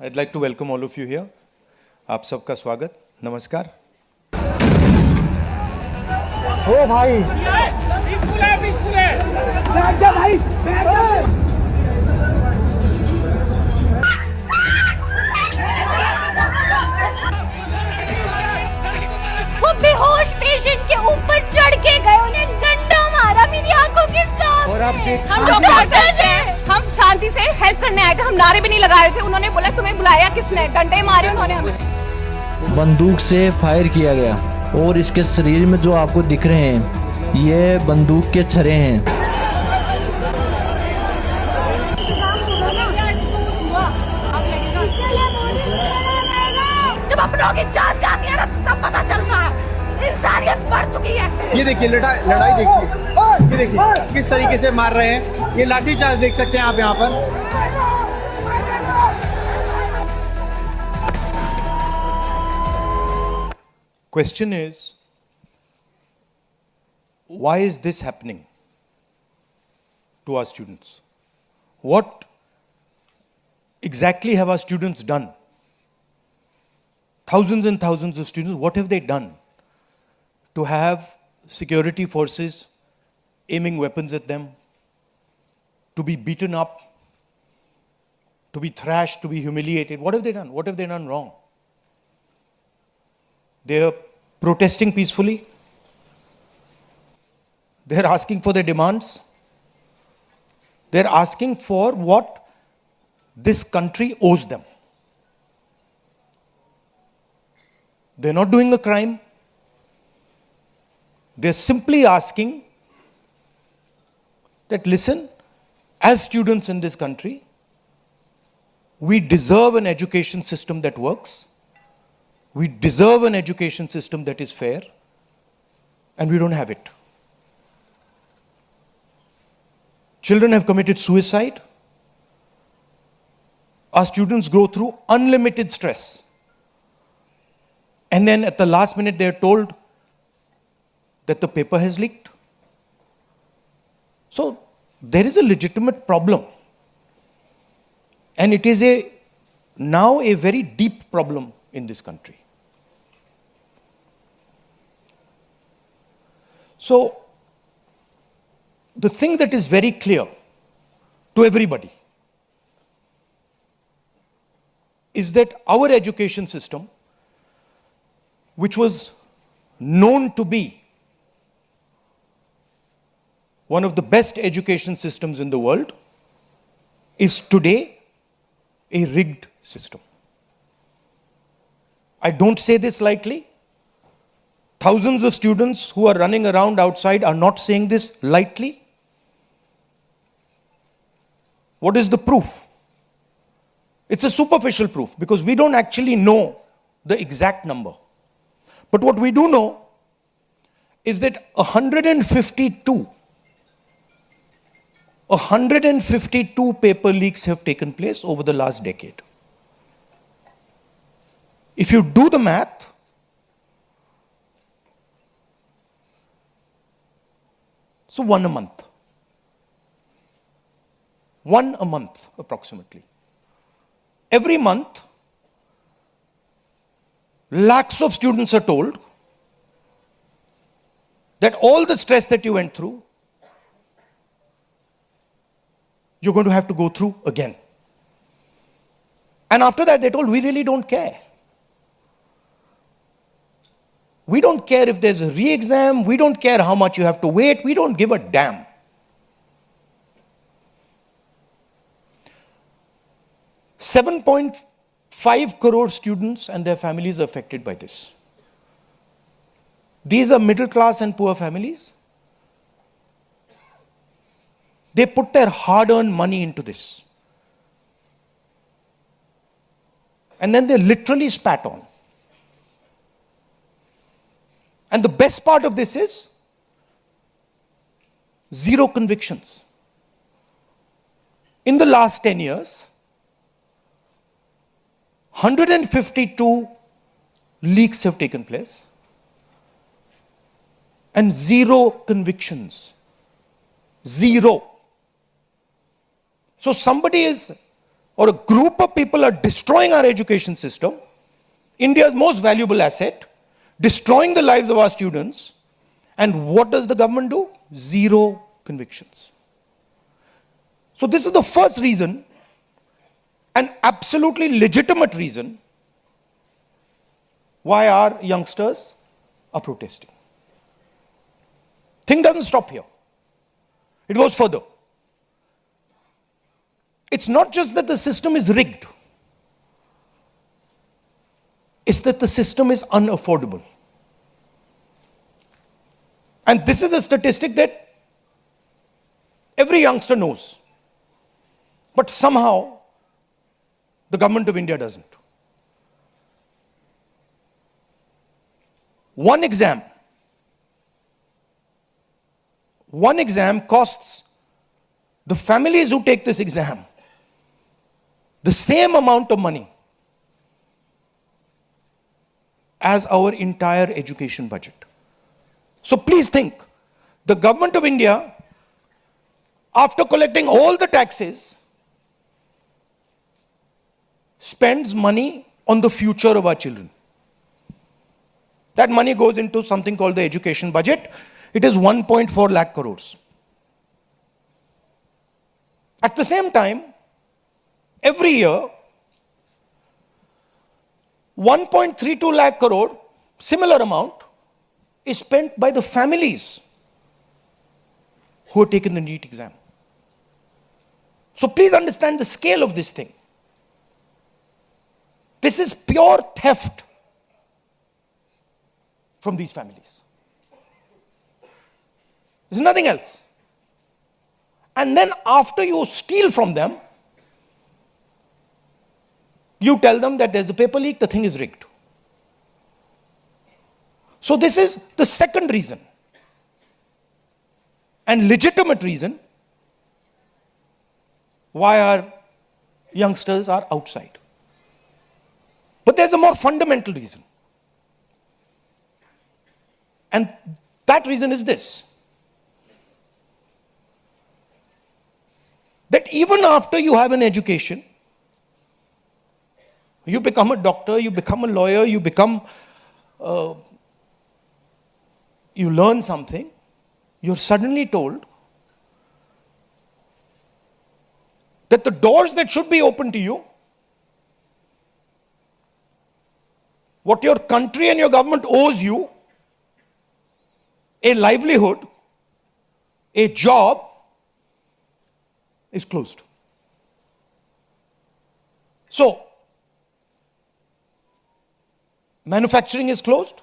I'd like to welcome all of you here. आप सबका स्वागत, नमस्कार. ओ भाई बैठ जा भाई बैठ जा। वो बेहोश पेशेंट के ऊपर चढ़ के गए, उन्हें डंडा मारा मेरी आंखों के सामने। और आप हम डॉक्टर्स हैं, हम शांति से हेल्प करने आए थे, हम नारे भी नहीं लगा रहे थे। उन्होंने बोला तुम्हें बुलाया किसने, डंडे मारे उन्होंने हमें। बंदूक से फायर किया गया और इसके शरीर में जो आपको दिख रहे हैं ये बंदूक के छर्रे हैं। जब अपनों की जान जाती है ना तब पता चलता है इंसानियत मर चुकी है। ये देखिए लड़ाई देखिए, ये देखिए किस तरीके से मार रहे हैं। ये लाठी चार्ज देख सकते हैं आप यहाँ पर। Question is, why is this happening to our students? What exactly have our students done? Thousands and thousands of students, what have they done to have security forces aiming weapons at them, to be beaten up, to be thrashed, to be humiliated? What have they done? What have they done wrong? They are protesting peacefully. They are asking for their demands. They are asking for what this country owes them. They are not doing a crime. They are simply asking that, listen, as students in this country, we deserve an education system that works. We deserve an education system that is fair, and we don't have it. Children have committed suicide. Our students go through unlimited stress. And then at the last minute, they are told that the paper has leaked. So there is a legitimate problem. And it is now a very deep problem in this country. So, the thing that is very clear to everybody is that our education system, which was known to be one of the best education systems in the world, is today a rigged system. I don't say this lightly. Thousands of students who are running around outside are not saying this lightly. What is the proof? It's a superficial proof because we don't actually know the exact number. But what we do know is that 152 paper leaks have taken place over the last decade. If you do the math, so one a month. One a month, approximately. Every month, lakhs of students are told that all the stress that you went through, you're going to have to go through again. And after that, they're told, we really don't care. We don't care if there's a re-exam. We don't care how much you have to wait. We don't give a damn. $7.5 crore students and their families are affected by this. These are middle class and poor families. They put their hard-earned money into this. And then they're literally spat on. And the best part of this is zero convictions. In the last 10 years, 152 leaks have taken place and zero convictions. Zero. So somebody is or a group of people are destroying our education system, India's most valuable asset, destroying the lives of our students, and what does the government do? Zero convictions. So this is the first reason, an absolutely legitimate reason, why our youngsters are protesting. Thing doesn't stop here. It goes further. It's not just that the system is rigged. It's that the system is unaffordable. And this is a statistic that every youngster knows. But somehow, the government of India doesn't. One exam costs the families who take this exam the same amount of money as our entire education budget. So please think, the government of India, after collecting all the taxes, spends money on the future of our children. That money goes into something called the education budget. It is 1.4 lakh crores. At the same time, every year, 1.32 lakh crore, similar amount, is spent by the families who have taken the NEET exam. So please understand the scale of this thing. This is pure theft from these families. There's nothing else. And then after you steal from them, you tell them that there's a paper leak, the thing is rigged. So this is the second reason, and legitimate reason, why our youngsters are outside. But there's a more fundamental reason. And that reason is this: that even after you have an education, you become a doctor, you become a lawyer, you become, you learn something, you're suddenly told that the doors that should be open to you, what your country and your government owes you, a livelihood, a job, is closed. So, manufacturing is closed.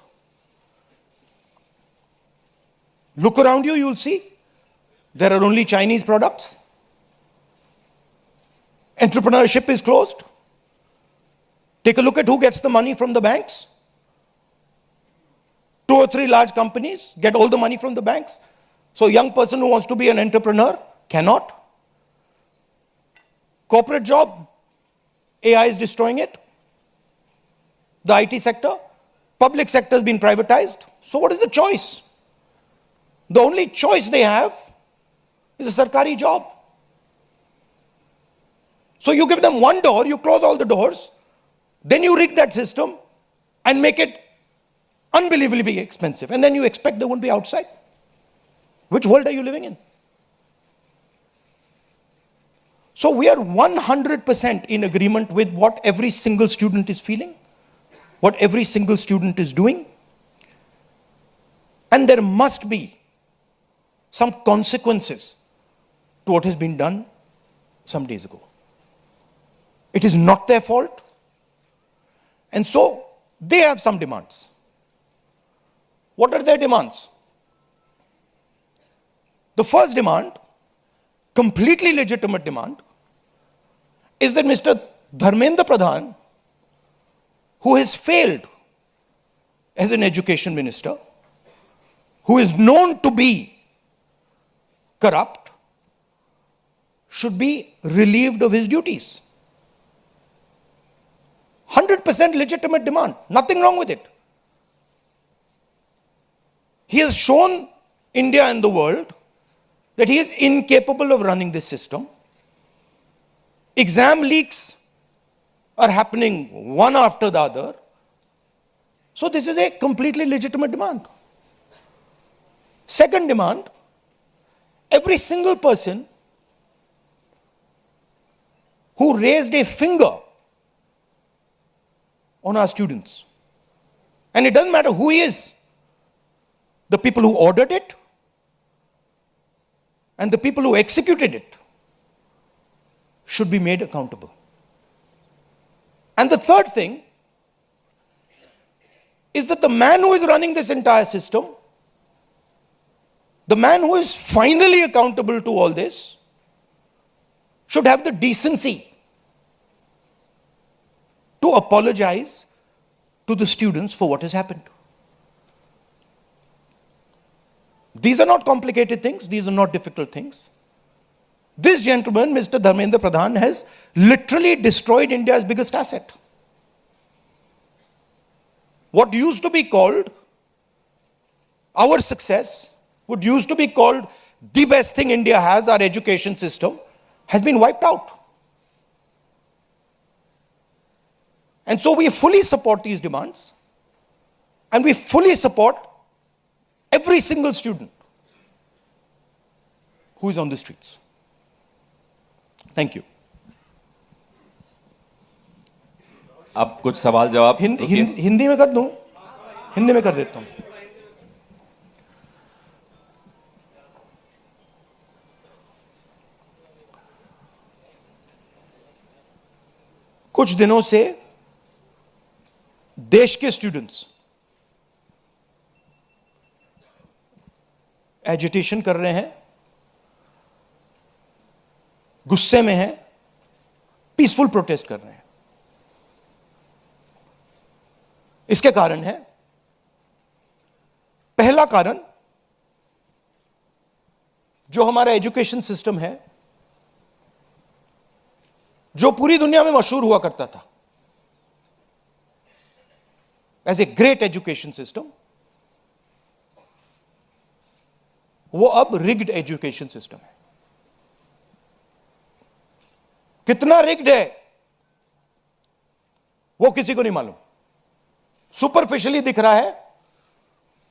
Look around you, you'll see there are only Chinese products. Entrepreneurship is closed. Take a look at who gets the money from the banks. 2 or 3 large companies get all the money from the banks. So a young person who wants to be an entrepreneur cannot. Corporate job, AI is destroying it. The IT sector, public sector has been privatized. So what is the choice? The only choice they have is a sarkari job. So you give them one door, you close all the doors, then you rig that system and make it unbelievably expensive. And then you expect they won't be outside. Which world are you living in? So we are 100% in agreement with what every single student is feeling, what every single student is doing. And there must be some consequences to what has been done some days ago. It is not their fault. And so they have some demands. What are their demands? The first demand, completely legitimate demand, is that Mr. Dharmendra Pradhan, who has failed as an education minister, who is known to be corrupt, should be relieved of his duties. 100% legitimate demand. Nothing wrong with it. He has shown India and the world that he is incapable of running this system. exam leaks are happening one after the other. So this is a completely legitimate demand. Second demand, every single person who raised a finger on our students, and it doesn't matter who he is, the people who ordered it and the people who executed it should be made accountable. And the third thing is that the man who is running this entire system, the man who is finally accountable to all this, should have the decency to apologize to the students for what has happened. These are not complicated things, these are not difficult things. This gentleman, Mr. Dharmendra Pradhan, has literally destroyed India's biggest asset. What used to be called our success, what used to be called the best thing India has, our education system, has been wiped out. And so we fully support these demands, and we fully support every single student who is on the streets. Thank you. अब कुछ सवाल जवाब हिंदी में कर दूं? हिंदी में कर देता हूं. कुछ दिनों से देश के स्टूडेंट्स एजिटेशन कर रहे हैं, गुस्से में हैं, पीसफुल प्रोटेस्ट कर रहे हैं. इसके कारण है, पहला कारण, जो हमारा एजुकेशन सिस्टम है, जो पूरी दुनिया में मशहूर हुआ करता था as a great education system, वो अब रिग्ड एजुकेशन सिस्टम है. कितना रिग्ड है वो किसी को नहीं मालूम. सुपरफिशियली दिख रहा है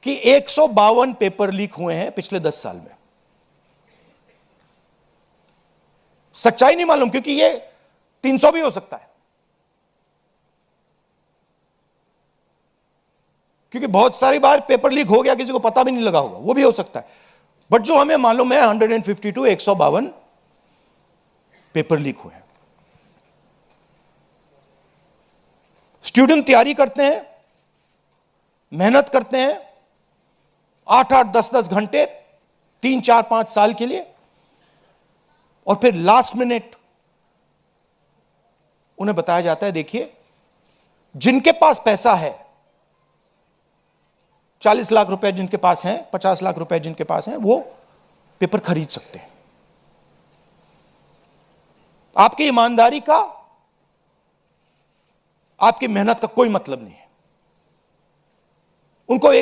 कि 152 पेपर लीक हुए हैं पिछले 10 साल में. सच्चाई नहीं मालूम, क्योंकि ये 300 भी हो सकता है, क्योंकि बहुत सारी बार पेपर लीक हो गया, किसी को पता भी नहीं लगा होगा, वो भी हो सकता है. बट जो हमें मालूम है 152 152 पेपर लीक हुए हैं. स्टूडेंट तैयारी करते हैं, मेहनत करते हैं 8-8 10-10 घंटे 3-4-5 साल के लिए, और फिर लास्ट मिनट उन्हें बताया जाता है, देखिए जिनके पास पैसा है, 40 लाख रुपए जिनके पास हैं, 50 लाख रुपए जिनके पास हैं, वो पेपर खरीद सकते हैं. आपकी ईमानदारी का, आपकी मेहनत का कोई मतलब नहीं है. उनको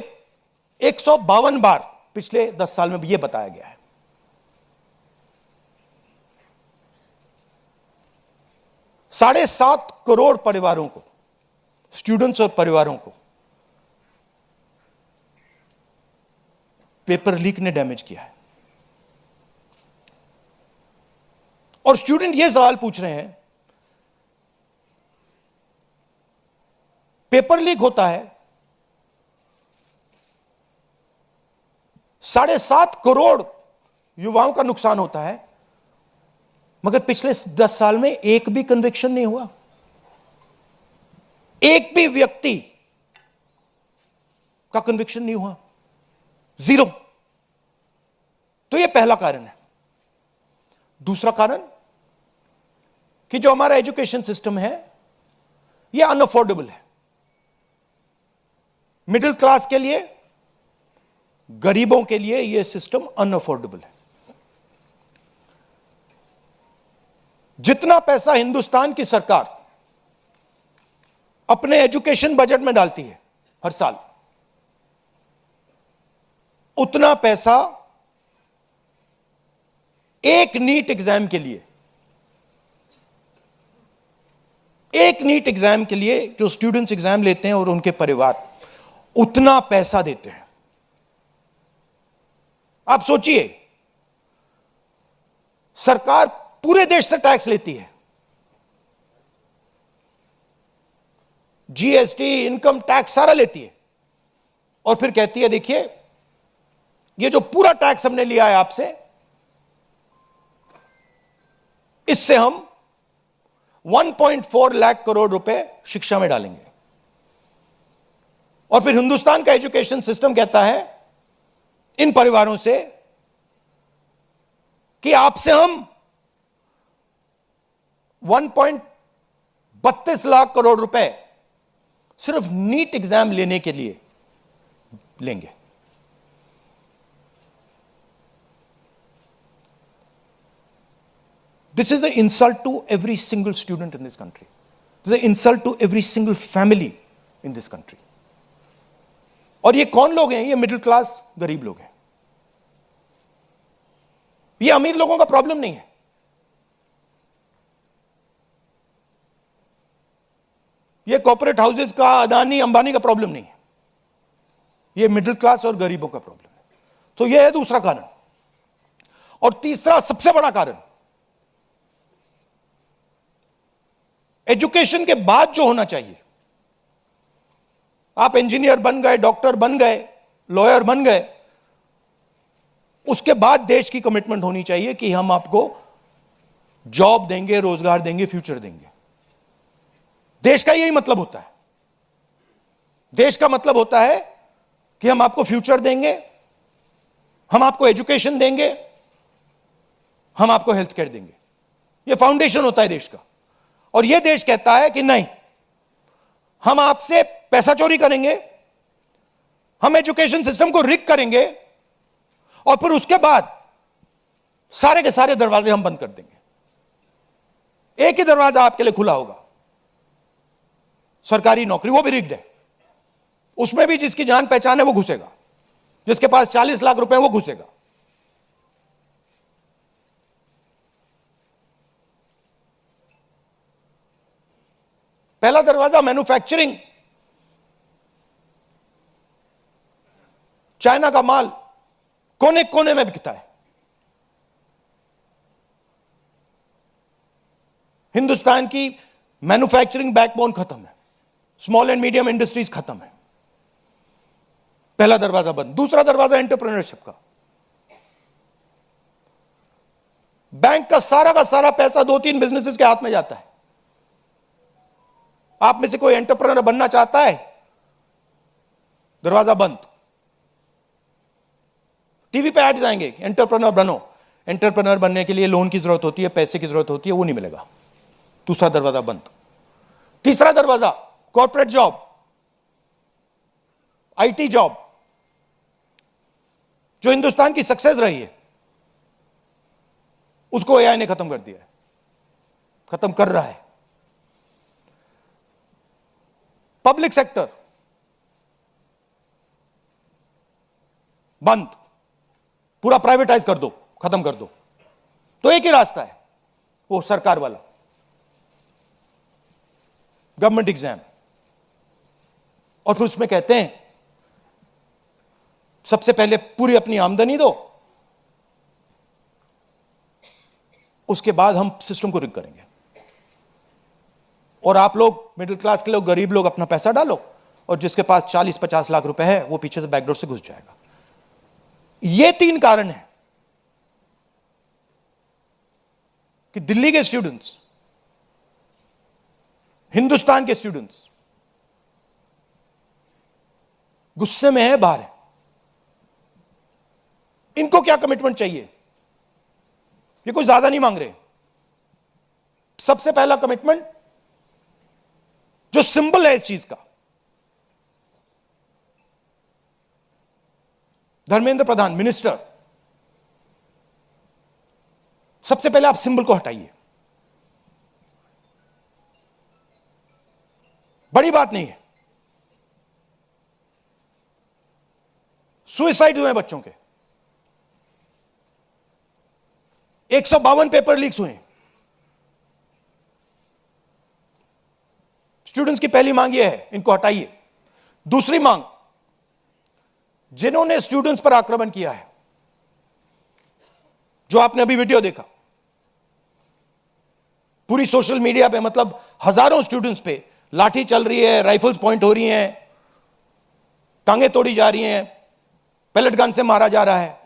152 बार पिछले 10 साल में भी यह बताया गया है. $7.5 करोड़ परिवारों को, स्टूडेंट्स और परिवारों को पेपर लीक ने डैमेज किया है. और स्टूडेंट यह सवाल पूछ रहे हैं, पेपर लीक होता है, 7.5 करोड़ युवाओं का नुकसान होता है, मगर पिछले 10 साल में एक भी कन्विक्शन नहीं हुआ, एक भी व्यक्ति का कन्विक्शन नहीं हुआ, 0. तो यह पहला कारण है. दूसरा कारण कि जो हमारा एजुकेशन सिस्टम है यह अनअफोर्डेबल है. मिडिल क्लास के लिए, गरीबों के लिए यह सिस्टम अनअफोर्डेबल है. जितना पैसा हिंदुस्तान की सरकार अपने एजुकेशन बजट में डालती है हर साल, उतना पैसा एक नीट एग्जाम के लिए एक नीट एग्जाम के लिए जो स्टूडेंट्स एग्जाम लेते हैं और उनके परिवार उतना पैसा देते हैं। आप सोचिए, सरकार पूरे देश से टैक्स लेती है, जीएसटी, इनकम टैक्स सारा लेती है, और फिर कहती है देखिए ये जो पूरा टैक्स हमने लिया है आपसे, इससे हम 1.4 लाख करोड़ रुपए शिक्षा में डालेंगे। और फिर हिंदुस्तान का एजुकेशन सिस्टम कहता है इन परिवारों से कि आपसे हम 1.32 लाख करोड़ रुपए सिर्फ नीट एग्जाम लेने के लिए लेंगे। This is an insult to every single student in this country. This is an insult to every single family in this country. और ये कौन लोग हैं? ये मिडिल क्लास गरीब लोग हैं। ये अमीर लोगों का प्रॉब्लम नहीं है। ये कॉर्पोरेट हाउसेस का, अदानी अंबानी का प्रॉब्लम नहीं है। ये मिडिल क्लास और गरीबों का प्रॉब्लम है। तो ये है दूसरा कारण। और तीसरा सबसे बड़ा कारण, एजुकेशन के बाद जो होना चाहिए, आप इंजीनियर बन गए, डॉक्टर बन गए, लॉयर बन गए, उसके बाद देश की कमिटमेंट होनी चाहिए कि हम आपको जॉब देंगे, रोजगार देंगे, फ्यूचर देंगे। देश का यही मतलब होता है। देश का मतलब होता है कि हम आपको फ्यूचर देंगे, हम आपको एजुकेशन देंगे, हम आपको हेल्थ केयर देंगे। यह फाउंडेशन होता है देश का। और यह देश कहता है कि नहीं, हम आपसे पैसा चोरी करेंगे, हम एजुकेशन सिस्टम को रिग करेंगे, और फिर उसके बाद सारे के सारे दरवाजे हम बंद कर देंगे। एक ही दरवाजा आपके लिए खुला होगा, सरकारी नौकरी, वो भी रिग्ड है। उसमें भी जिसकी जान पहचान है वो घुसेगा, जिसके पास 40 लाख रुपए है वो घुसेगा। पहला दरवाजा मैन्युफैक्चरिंग, चाइना का माल कोने कोने में बिकता है। हिंदुस्तान की मैन्युफैक्चरिंग बैकबोन खत्म है, स्मॉल एंड मीडियम इंडस्ट्रीज खत्म है। पहला दरवाजा बंद। दूसरा दरवाजा एंटरप्रेन्योरशिप का। बैंक का सारा पैसा 2-3 बिजनेसेस के हाथ में जाता है। आप में से कोई एंटरप्रेन्योर बनना चाहता है, दरवाजा बंद। टीवी पे एड्स आएंगे, एंटरप्रेन्योर बनो। एंटरप्रेन्योर बनने के लिए लोन की जरूरत होती है, पैसे की जरूरत होती है, वो नहीं मिलेगा। दूसरा दरवाजा बंद। तीसरा दरवाजा कॉर्पोरेट जॉब, आईटी जॉब, जो हिंदुस्तान की सक्सेस रही है, उसको एआई ने खत्म कर दिया है, खत्म कर रहा है। पब्लिक सेक्टर बंद, पूरा प्राइवेटाइज कर दो, खत्म कर दो। तो एक ही रास्ता है, वो सरकार वाला, गवर्नमेंट एग्जाम। और फिर उसमें कहते हैं सबसे पहले पूरी अपनी आमदनी दो, उसके बाद हम सिस्टम को रिग करेंगे। और आप लोग मिडिल क्लास के लोग, गरीब लोग अपना पैसा डालो, और जिसके पास 40-50 लाख रुपए है वो पीछे से बैकडोर से घुस जाएगा। ये 3 कारण है कि दिल्ली के स्टूडेंट्स, हिंदुस्तान के स्टूडेंट्स गुस्से में है, बाहर है। इनको क्या कमिटमेंट चाहिए? ये कोई ज्यादा नहीं मांग रहे। सबसे पहला कमिटमेंट जो सिंबल है इस चीज का, धर्मेंद्र प्रधान मिनिस्टर, सबसे पहले आप सिंबल को हटाइए। बड़ी बात नहीं है। सुसाइड हुए बच्चों के, 152 पेपर लीक्स हुए। स्टूडेंट्स की पहली मांग यह है, इनको हटाइए। दूसरी मांग, जिन्होंने स्टूडेंट्स पर आक्रमण किया है, जो आपने अभी वीडियो देखा, पूरी सोशल मीडिया पे, मतलब हजारों स्टूडेंट्स पे लाठी चल रही है, राइफल्स पॉइंट हो रही हैं, टांगे तोड़ी जा रही हैं, पेलेट गन से मारा जा रहा है।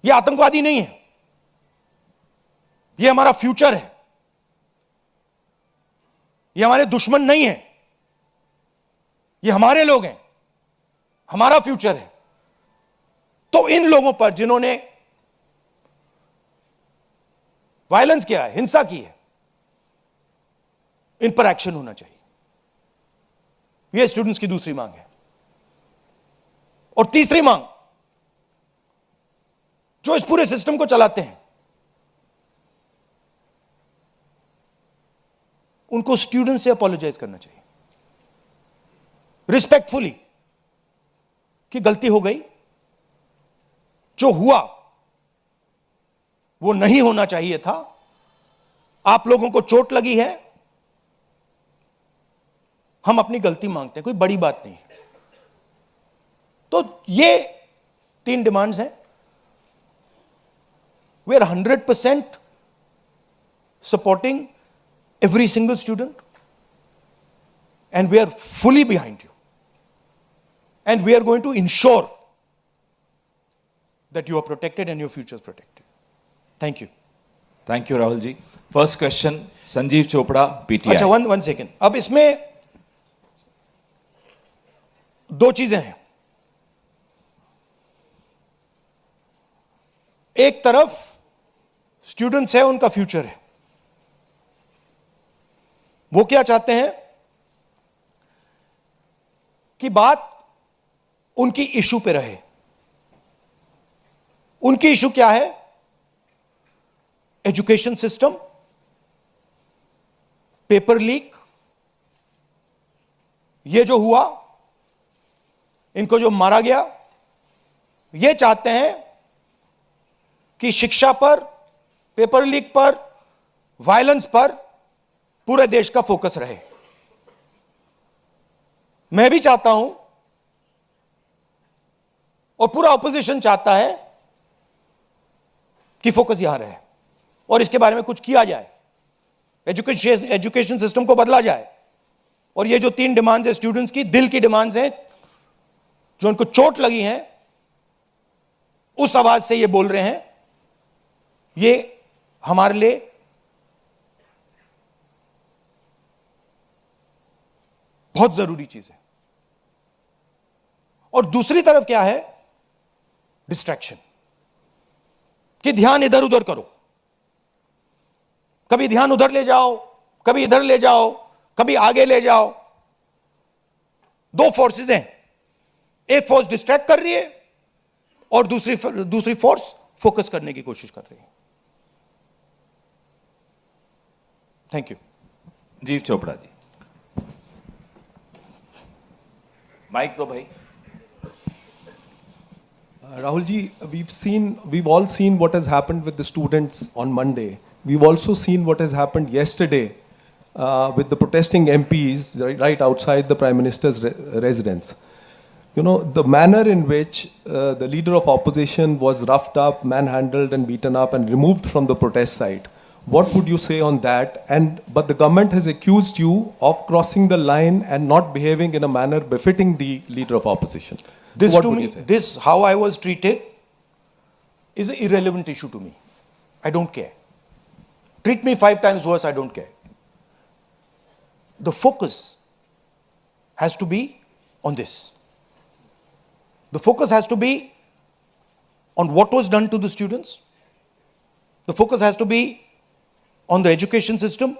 यह आतंकवादी नहीं है, यह हमारा फ्यूचर है, यह हमारे दुश्मन नहीं है, ये हमारे लोग हैं, हमारा फ्यूचर है। तो इन लोगों पर जिन्होंने वायलेंस किया है, हिंसा की है, इन पर एक्शन होना चाहिए। यह स्टूडेंट्स की दूसरी मांग है। और तीसरी मांग, जो इस पूरे सिस्टम को चलाते हैं, उनको स्टूडेंट से अपोलोजाइज करना चाहिए रिस्पेक्टफुली कि गलती हो गई, जो हुआ वो नहीं होना चाहिए था, आप लोगों को चोट लगी है, हम अपनी गलती मांगते हैं, कोई बड़ी बात नहीं है। तो ये 3 डिमांड्स हैं। We are 100% supporting every single student, and we are fully behind you, and we are going to ensure that you are protected and your future is protected. Thank you. Thank you Rahul ji. First question Sanjeev Chopra, PTI. अच्छा, one second. अब इसमें 2 चीजें हैं। एक तरफ students है, उनका future है, वो क्या चाहते हैं कि बात उनकी इशू पे रहे। उनकी इशू क्या है? एजुकेशन सिस्टम, पेपर लीक, ये जो हुआ, इनको जो मारा गया, ये चाहते हैं कि शिक्षा पर, पेपर लीक पर, वायलेंस पर पूरे देश का फोकस रहे। मैं भी चाहता हूं और पूरा ऑपोजिशन चाहता है कि फोकस यहां रहे और इसके बारे में कुछ किया जाए, एजुकेशन सिस्टम को बदला जाए। और ये जो 3 डिमांड्स है स्टूडेंट्स की, दिल की डिमांड्स हैं, जो उनको चोट लगी हैं, उस आवाज से ये बोल रहे हैं, ये हमारे लिए बहुत जरूरी चीज है। और दूसरी तरफ क्या है? डिस्ट्रैक्शन, कि ध्यान इधर उधर करो, कभी ध्यान उधर ले जाओ, कभी इधर ले जाओ, कभी आगे ले जाओ। 2 फोर्सेस हैं, एक फोर्स डिस्ट्रैक्ट कर रही है और दूसरी फोर्स फोकस करने की कोशिश कर रही है। Thank you. जीव चोपड़ा जी, माइक तो भाई। Rahul ji, we've all seen what has happened with the students on Monday. We've also seen what has happened yesterday with the protesting MPs right outside the Prime Minister's residence. You know, the manner in which the leader of opposition was roughed up, manhandled and beaten up and removed from the protest site. What would you say on that? But the government has accused you of crossing the line and not behaving in a manner befitting the leader of opposition. This What to would me, you say? this how I was treated is an irrelevant issue to me. I don't care. Treat me 5 times worse, I don't care. The focus has to be on this. The focus has to be on what was done to the students. The focus has to be on the education system,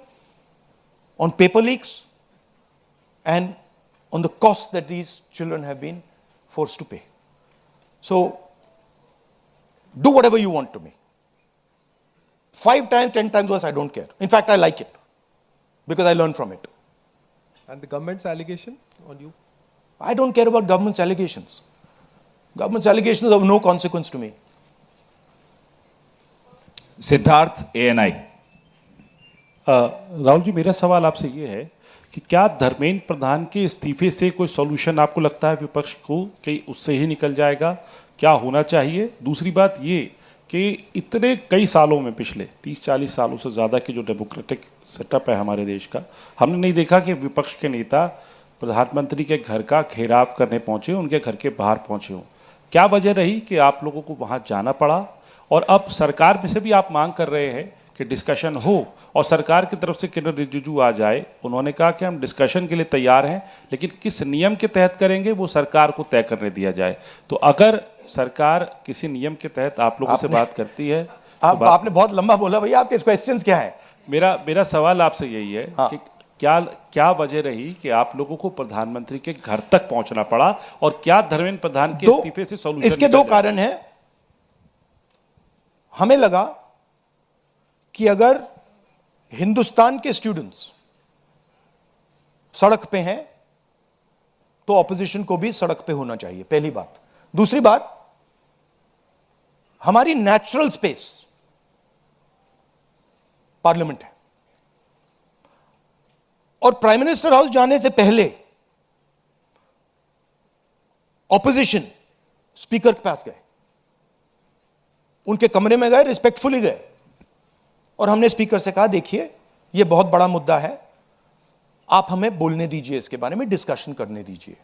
on paper leaks, and on the costs that these children have been forced to pay. So, do whatever you want to me. 5 times, 10 times worse, I don't care. In fact, I like it because I learn from it. And the government's allegation on you? I don't care about government's allegations. Government's allegations are of no consequence to me. Siddharth, ANI। Rahul ji, मेरा सवाल आपसे ये है कि क्या धर्मेंद्र प्रधान के इस्तीफे से कोई सॉल्यूशन आपको लगता है विपक्ष को कि उससे ही निकल जाएगा? क्या होना चाहिए? दूसरी बात ये कि इतने कई सालों में, पिछले 30-40 सालों से ज़्यादा की जो डेमोक्रेटिक सेटअप है हमारे देश का, हमने नहीं देखा कि विपक्ष के नेता प्रधानमंत्री के घर का घेराव करने पहुंचे, उनके घर के बाहर पहुंचे हों। क्या वजह रही कि आप लोगों को वहां जाना पड़ा? और अब सरकार में से भी आप मांग कर रहे हैं कि डिस्कशन हो और सरकार की तरफ से किरण रिजिजू आ जाए। उन्होंने कहा कि हम डिस्कशन के लिए तैयार हैं, लेकिन किस नियम के तहत करेंगे वो सरकार को तय करने दिया जाए। तो अगर सरकार किसी नियम के तहत आप लोगों से बात करती है आपने बहुत लंबा बोला भैया, आपके क्वेश्चंस क्या है? मेरा सवाल आपसे यही है कि क्या वजह रही कि आप लोगों को प्रधानमंत्री के घर तक पहुंचना पड़ा, और क्या धर्मेंद्र प्रधान के इस्तीफे से सॉल्यूशन? इसके दो कारण हैं। हमें लगा कि अगर हिंदुस्तान के स्टूडेंट्स सड़क पे हैं तो ऑपोजिशन को भी सड़क पे होना चाहिए, पहली बात। दूसरी बात, हमारी नेचुरल स्पेस पार्लियामेंट है, और प्राइम मिनिस्टर हाउस जाने से पहले ऑपोजिशन स्पीकर के पास गए, उनके कमरे में गए, रिस्पेक्टफुली गए, और हमने स्पीकर से कहा देखिए ये बहुत बड़ा मुद्दा है, आप हमें बोलने दीजिए, इसके बारे में डिस्कशन करने दीजिए।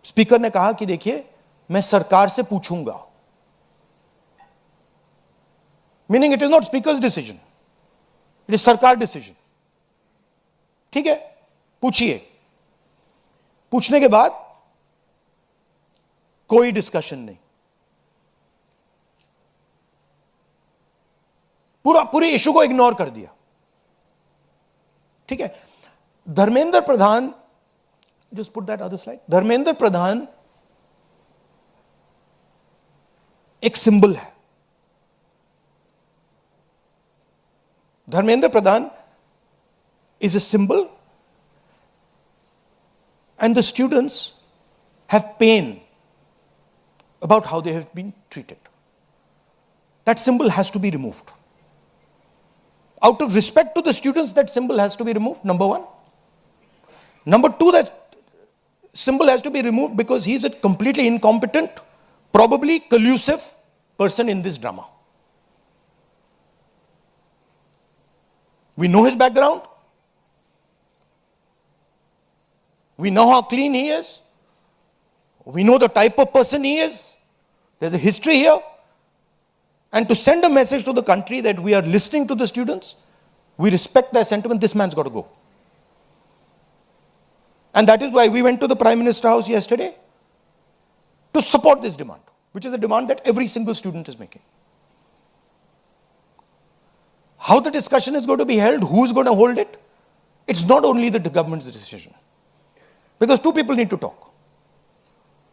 स्पीकर ने कहा कि देखिए मैं सरकार से पूछूंगा, meaning it is not speakers decision, it is सरकार डिसीजन। ठीक है, पूछिए। पूछने के बाद कोई डिस्कशन नहीं, पूरे इशू को इग्नोर कर दिया। ठीक है, Dharmendra Pradhan, just put that other slide, Dharmendra Pradhan एक सिंबल है। धर्मेंद्र प्रधान is a symbol, and the students have pain about how they have been treated. That symbol has to be removed. Out of respect to the students, that symbol has to be removed, number one. Number two, that symbol has to be removed because he is a completely incompetent, probably collusive person in this drama. We know his background. We know how clean he is. We know the type of person he is. There's a history here. And to send a message to the country that we are listening to the students, we respect their sentiment, this man's got to go. And that is why we went to the Prime Minister House yesterday to support this demand, which is a demand that every single student is making. How the discussion is going to be held, who is going to hold it, it's not only the government's decision. Because two people need to talk.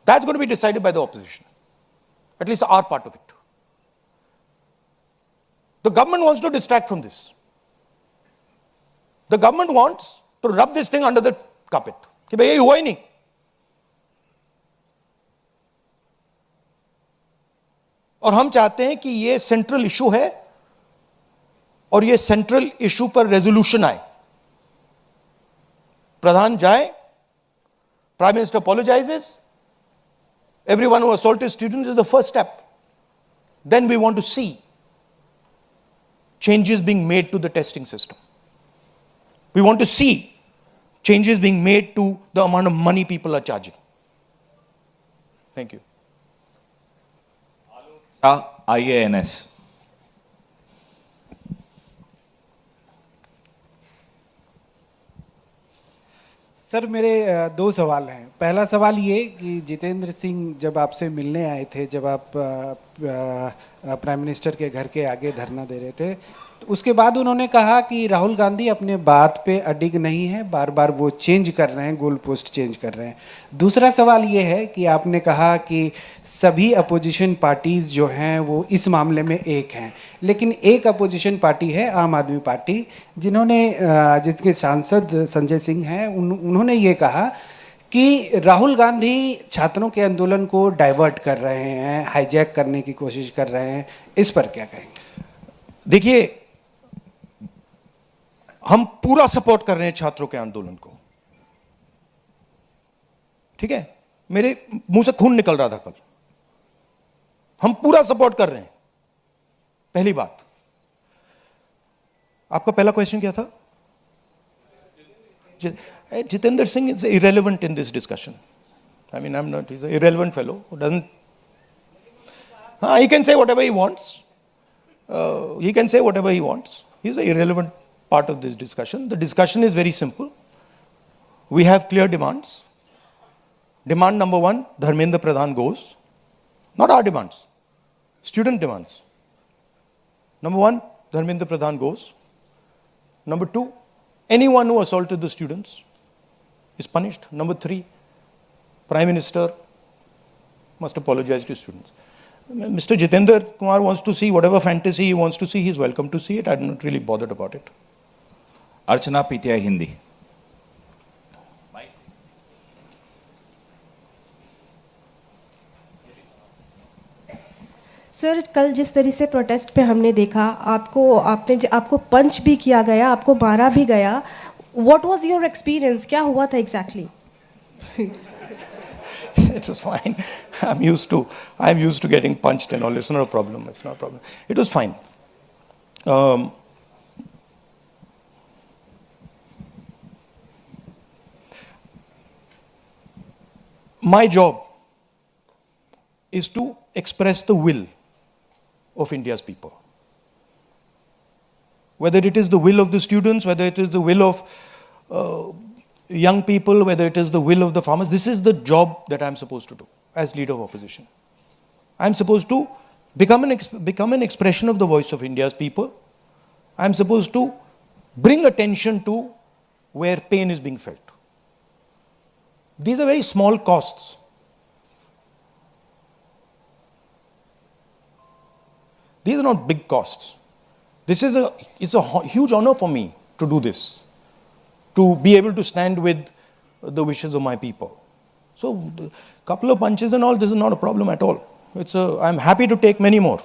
That's going to be decided by the opposition. At least our part of it. The government wants to distract from this. The government wants to rub this thing under the carpet. कि भाई ये हुआ ही नहीं. और हम चाहते हैं कि ये सेंट्रल इशू है और ये सेंट्रल इशू पर रेजोल्यूशन आए. प्रधान जाए, Prime Minister apologizes. Everyone who assaulted students is the first step. Then we want to see changes being made to the testing system. We want to see changes being made to the amount of money people are charging. Thank you. IANS. Sir मेरे दो सवाल हैं। पहला सवाल ये कि जितेंद्र सिंह जब आपसे मिलने आए थे, जब आप प्राइम मिनिस्टर के घर के आगे धरना दे रहे थे, तो उसके बाद उन्होंने कहा कि राहुल गांधी अपने बात पे अडिग नहीं है, बार बार वो चेंज कर रहे हैं, गोल पोस्ट चेंज कर रहे हैं। दूसरा सवाल ये है कि आपने कहा कि सभी अपोजिशन पार्टीज़ जो हैं वो इस मामले में एक हैं, लेकिन एक अपोजिशन पार्टी है आम आदमी पार्टी, जिसके सांसद संजय सिंह हैं, उन्होंने ये कहा कि राहुल गांधी छात्रों के आंदोलन को डाइवर्ट कर रहे हैं, हाईजैक करने की कोशिश कर रहे हैं। इस पर क्या कहेंगे? देखिए, हम पूरा सपोर्ट कर रहे हैं छात्रों के आंदोलन को, ठीक है? मेरे मुंह से खून निकल रहा था कल। हम पूरा सपोर्ट कर रहे हैं, पहली बात। आपका पहला क्वेश्चन क्या था? Jitendra Singh is irrelevant in this discussion. I mean, he's an irrelevant fellow who doesn't. He can say whatever he wants. He can say whatever he wants. He's an irrelevant part of this discussion. The discussion is very simple. We have clear demands. Demand number one, Dharmendra Pradhan goes. Not our demands, student demands. Number one, Dharmendra Pradhan goes. Number two, anyone who assaulted the students is punished. Number three, Prime Minister must apologize to students. Mr. Jitendra Kumar wants to see whatever fantasy he wants to see, he's welcome to see it. I'm not really bothered about it. Archana PTI Hindi. Sir, कल जिस तरह से protest पे हमने देखा, आपको पंच भी किया गया, आपको मारा भी गया। What was your experience? क्या हुआ था exactly? It was fine. I'm used to getting punched and all. It's not a problem. It's not a problem. It was fine. My job is to express the will of India's people. Whether it is the will of the students, whether it is the will of young people, whether it is the will of the farmers, this is the job that I'm supposed to do as leader of opposition. I'm supposed to become an expression of the voice of India's people. I'm supposed to bring attention to where pain is being felt. These are very small costs. These are not big costs. It's a huge honor for me to do this, to be able to stand with the wishes of my people. So, a couple of punches and all, this is not a problem at all. I'm happy to take many more.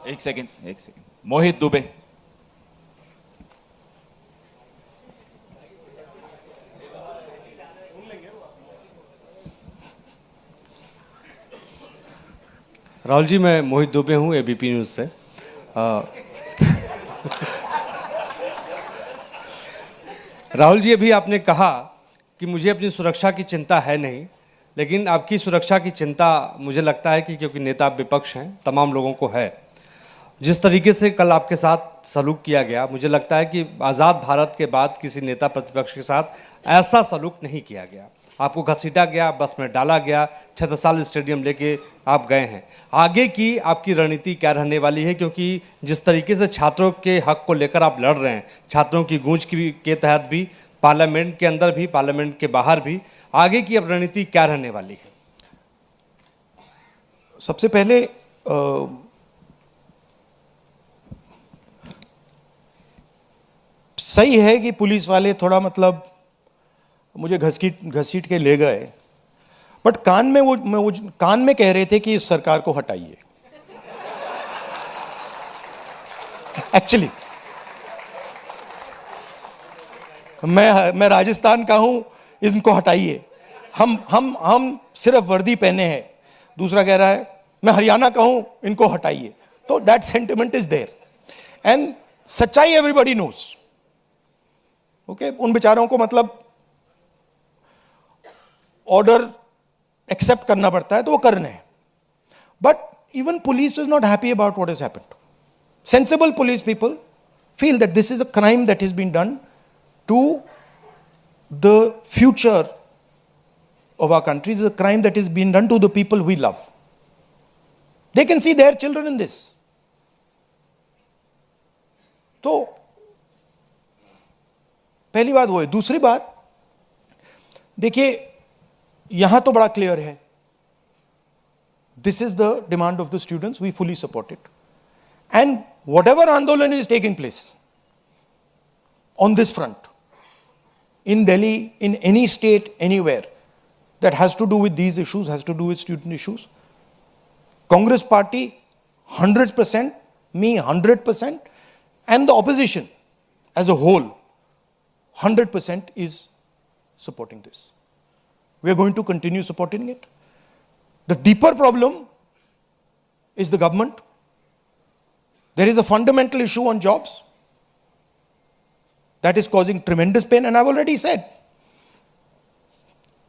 एक second. मोहित दुबे। राहुल जी, मैं मोहित दुबे हूँ ABP news से। राहुल जी, अभी आपने कहा कि मुझे अपनी सुरक्षा की चिंता है नहीं, लेकिन आपकी सुरक्षा की चिंता मुझे लगता है कि क्योंकि नेता विपक्ष हैं, तमाम लोगों को है। जिस तरीके से कल आपके साथ सलूक किया गया, मुझे लगता है कि आज़ाद भारत के बाद किसी नेता प्रतिपक्ष के साथ ऐसा सलूक नहीं किया गया। आपको घसीटा गया, बस में डाला गया, छत्रसाल स्टेडियम लेके आप गए हैं। आगे की आपकी रणनीति क्या रहने वाली है? क्योंकि जिस तरीके से छात्रों के हक को लेकर आप लड़ रहे हैं, छात्रों की गूंज के तहत भी, पार्लियामेंट के अंदर भी, पार्लियामेंट के बाहर भी, आगे की अब रणनीति क्या रहने वाली है? सबसे पहले सही है कि पुलिस वाले थोड़ा मतलब मुझे घसीट के ले गए, बट कान में कह रहे थे कि इस सरकार को हटाइए। एक्चुअली मैं राजस्थान का हूं, इनको हटाइए। हम सिर्फ वर्दी पहने हैं। दूसरा कह रहा है मैं हरियाणा का हूं, इनको हटाइए। तो that sentiment is there and सच्चाई एवरीबॉडी नोस। ओके, उन बेचारों को मतलब ऑर्डर एक्सेप्ट करना पड़ता है, तो वो करने हैं। But even police is not happy about what has happened. Sensible police people feel that this is a crime that has been done to the future of our country. This is a crime that is being done to the people we love. They can see their children in this. तो पहली बात वो है। दूसरी बात देखिए, यहां तो बड़ा क्लियर है, this is the demand of the students, we fully support it, and whatever आंदोलन is taking place on this front, in Delhi, in any state, anywhere, that has to do with these issues, has to do with student issues, Congress party 100% me 100%, and the opposition as a whole 100% is supporting this. We are going to continue supporting it. The deeper problem is the government. There is a fundamental issue on jobs that is causing tremendous pain, and I've already said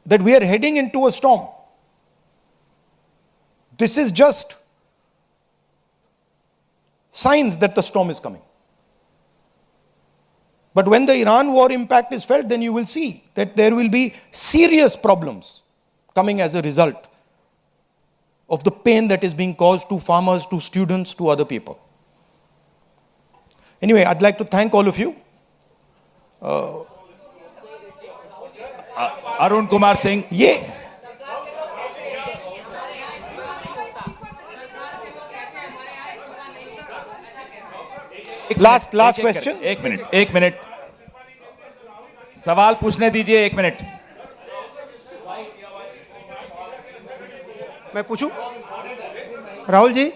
that we are heading into a storm. This is just signs that the storm is coming. But when the Iran war impact is felt, then you will see that there will be serious problems coming as a result of the pain that is being caused to farmers, to students, to other people. Anyway, I'd like to thank all of you. Arun Kumar Singh. Yeah. Last question. एक minute सवाल पूछने दीजिए, 1 minute. मैं पूछूं? राहुल जी,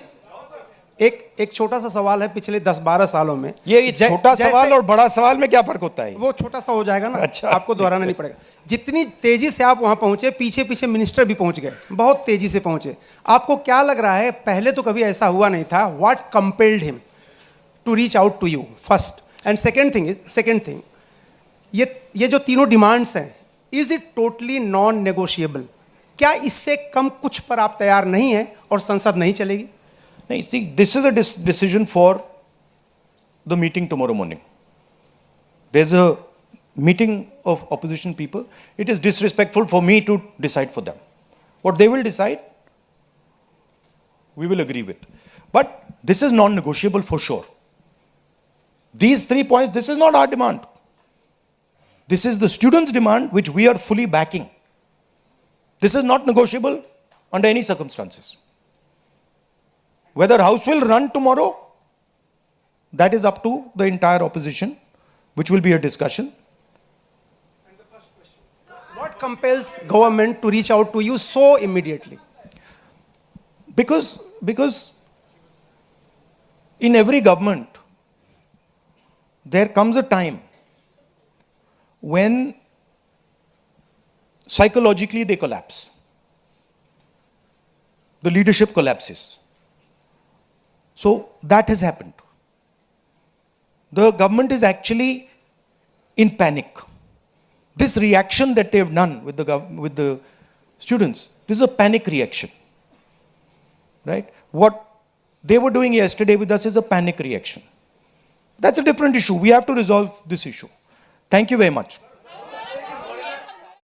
एक छोटा सा सवाल है। पिछले 10-12 सालों में ये छोटा सवाल और बड़ा सवाल में क्या फर्क होता है? वो छोटा सा हो जाएगा ना। अच्छा, आपको दोहराना नहीं पड़ेगा। जितनी तेजी से आप वहां पहुंचे, पीछे पीछे मिनिस्टर भी पहुंच गए, बहुत तेजी से पहुंचे। आपको क्या लग रहा है, पहले तो कभी ऐसा हुआ नहीं था? What compelled him to reach out to you first? And second thing, ये जो तीनों डिमांड्स हैं, is it totally non negotiable? क्या इससे कम कुछ पर आप तैयार नहीं हैं और संसद नहीं चलेगी? नहीं, see, this is a decision for the meeting tomorrow morning. There's a meeting of opposition people. It is disrespectful for me to decide for them. What they will decide, we will agree with. But this is non-negotiable for sure. These 3 points, this is not our demand. This is the students' demand, which we are fully backing. This is not negotiable under any circumstances. Whether House will run tomorrow, that is up to the entire opposition, which will be a discussion. And the first question, what compels government to reach out to you so immediately? Because in every government, there comes a time when psychologically they collapse. The leadership collapses. So that has happened. The government is actually in panic. This reaction that they have done with the students, this is a panic reaction, right? What they were doing yesterday with us is a panic reaction. That's a different issue. We have to resolve this issue. Thank you very much.